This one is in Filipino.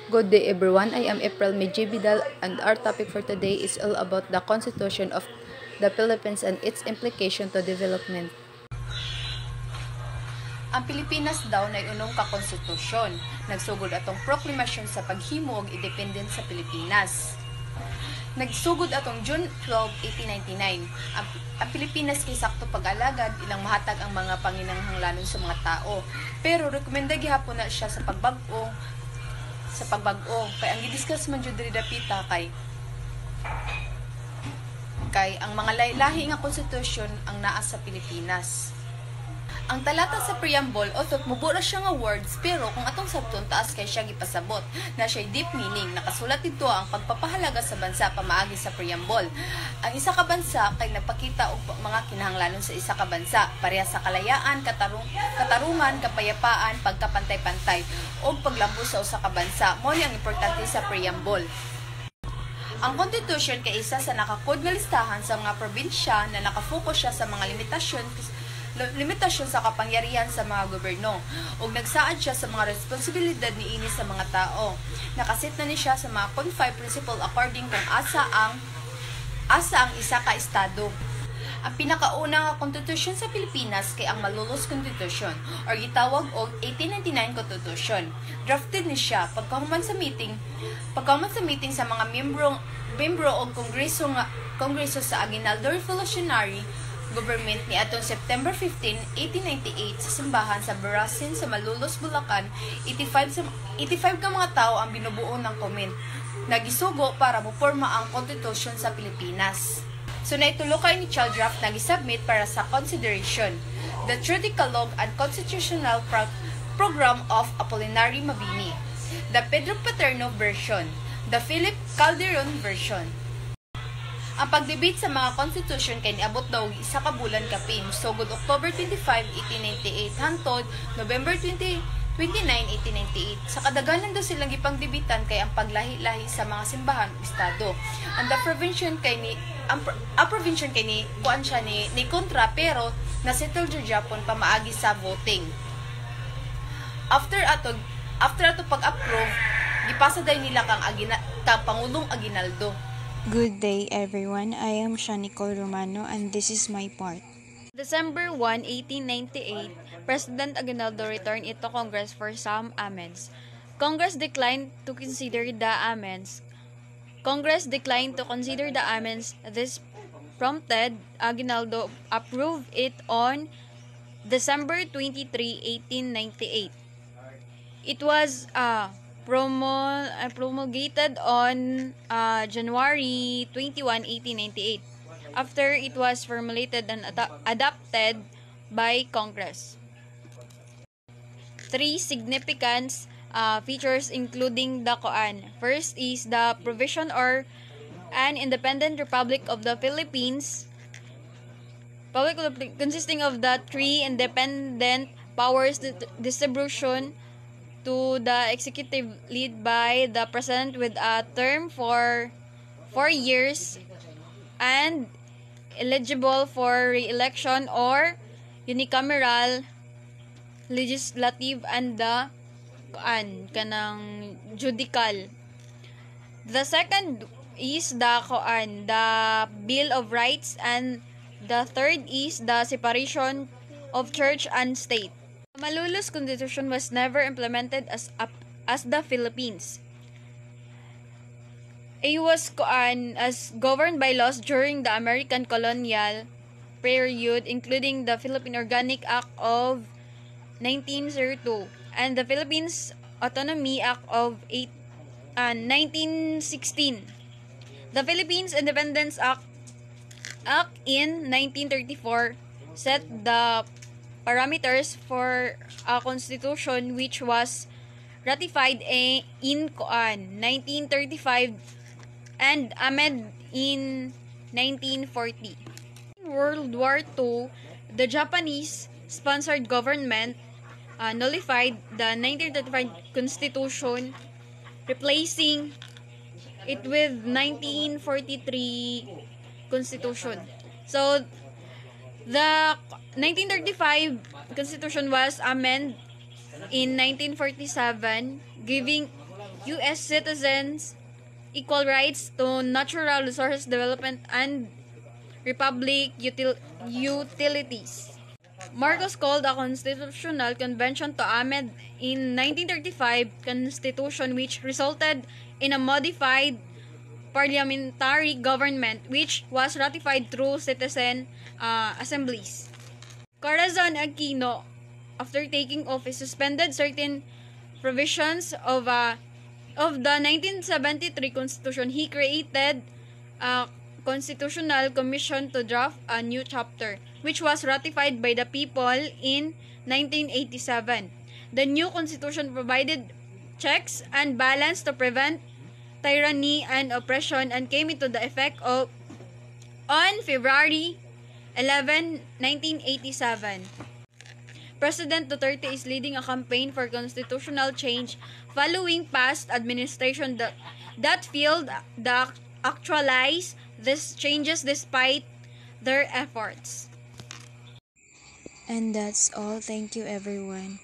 Good day everyone, I am April Medji Vidal and our topic for today is all about the Constitution of the Philippines and its implication to development. Ang Pilipinas daw na unong kakonstitusyon. Nagsugod atong proklamasyon sa paghimo og independence sa Pilipinas. Nagsugod atong June 12, 1899. Ang Pilipinas kay sakto pag-alagad ilang mahatag ang mga panginahanglanon sa mga tao. Pero rekomenda gihapon na siya sa pagbag-o kay ang gidiscuss man jud diri dapita kay ang mga lahi nga konstitusyon ang naa sa Pilipinas. Ang talata sa preamble otot mubura siya nga words pero kung atong sabton taas kay siya gipasabot na siya deep meaning nakasulat dito ang pagpapahalaga sa bansa pamaagi sa preamble. Ang isa ka bansa kay nagpakita og mga kinahanglanon sa isa ka bansa pareha sa kalayaan, katarungan, kapayapaan, pagkapantay-pantay ug paglambo sa usa ka bansa. Mao ni ang importante sa preamble. Ang Constitution kay isa sa nakakod nga listahan sa mga probinsya na nakafocus siya sa mga limitasyon sa kapangyarihan sa mga gobyerno ug nagsaad siya sa mga responsibilidad niini sa mga tao. Nakaset na ni siya sa mga Code 5 principle according kung asa ang isa ka estado. Ang pinakauna nga konstitusyon sa Pilipinas kay ang Malolos Constitution or gitawag og 1899 Constitution. Drafted ni siya pagkahuman sa meeting sa mga membro og kongreso sa Aguinaldo Revolutionary Government ni atong September 15, 1898 sa simbahan sa Barasin sa Malolos, Bulacan. 85 ka mga tao ang binubuo ng comment. Nagisugo para moporma ang konstitusyon sa Pilipinas. So naitulo ka initial draft na gisubmit para sa consideration. The Triticalog and Constitutional Program of Apolinary Mabini. The Pedro Paterno version. The Philip Calderon version. Ang pagdebate sa mga constitution kay niabot daw isa ka bulan kapin sugod October 25, 1898 hangtod November 29, 1898. Sa kadaganan daw silang gipangdebitan kay ang paglahi-lahi sa mga simbahan ug estado. Ang provincial kay ni kuan siya ni kontra pero nasettle jud Japon pamaagi sa voting. After ato pag-approve, gipasa day nila kang Pangulong Aguinaldo. Good day everyone, I am Nicole Romano and this is my part. December 1, 1898, President Aguinaldo returned it to Congress for some amends. Congress declined to consider the amends. This prompted Aguinaldo approve it on December 23, 1898. It was promulgated on January 21, 1898, after it was formulated and adopted by Congress. Three significant features including the koan. First is the provision or an independent Republic of the Philippines, consisting of the three independent powers distribution to the executive led by the president with a term for 4 years and eligible for re-election or unicameral legislative and the kanang judicial. The second is the Bill of Rights, and the third is the separation of church and state. The Malolos Constitution was never implemented as the Philippines. It was governed by laws during the American colonial period, including the Philippine Organic Act of 1902 and the Philippines Autonomy Act of 1916. The Philippines Independence Act in 1934 set the parameters for a constitution which was ratified in 1935 and amended in 1940. In World War II, the Japanese-sponsored government nullified the 1935 Constitution, replacing it with 1943 Constitution. So, the 1935 Constitution was amended in 1947, giving U.S. citizens equal rights to natural resources development and republic utilities. Marcos called a constitutional convention to amend in 1935 constitution which resulted in a modified parliamentary government which was ratified through citizen assemblies. Corazon Aquino, after taking office, suspended certain provisions of the 1973 Constitution. He created a constitutional commission to draft a new chapter, which was ratified by the people in 1987. The new constitution provided checks and balance to prevent tyranny and oppression and came into the effect on February 11, 1987. President Duterte is leading a campaign for constitutional change following past administration that failed to actualize these changes despite their efforts. And that's all. Thank you, everyone.